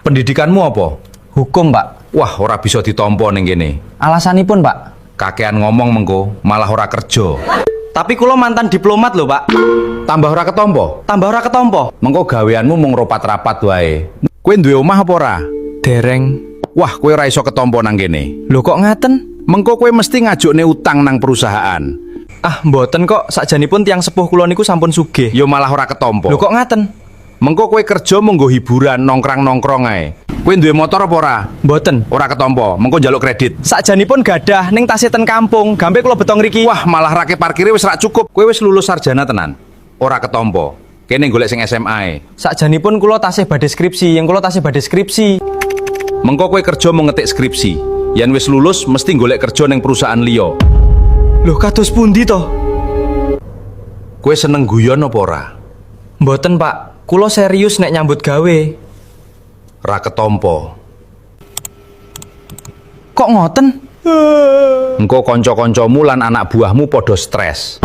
Pendidikanmu apa? Hukum, Pak. Wah, ora bisa ditampa ning kene. Alasanipun, Pak. Kakean ngomong mengko, malah ora kerja. Tapi kula mantan diplomat lho, Pak. Tambah ora ketampa. Tambah ora ketompo. Mengko gaweanmu mung rapat-rapat wae. Kowe duwe omah apa ora? Dereng. Wah, kowe ora iso ketampa nang kene. Lho kok ngaten? Mengko kowe mesti ngajukne utang nang perusahaan. Ah, mboten kok. Sakjanipun tiang sepuh kula niku sampun sugih. Yo malah ora ketampa. Lho kok ngaten? Mengko kowe kerja mung nggo hiburan, nongkrong-nongkrong ae. Kowe duwe motor apa ora? Mboten. Ora ketampa. Mengko njaluk kredit. Sakjanipun gadah ning tasih ten kampung. Gampe kula beto ngriki. Wah, malah rake parkire wis rak cukup. Kowe wis lulus sarjana tenan. Ora ketampa. Kene golek sing SMA ae. Sakjanipun kula tasih badhe skripsi, yang kula tasih badhe skripsi. Mengko kowe kerja mau ngetik skripsi. Yen wis lulus mesti golek kerja ning perusahaan liya. Lho kados pundi to? Kowe seneng guyon apa ora? Mboten, Pak. Kula serius nek nyambut gawe. Ra ketampa. Kok ngoten? Engko kanca-kancamu lan anak buahmu padha stres.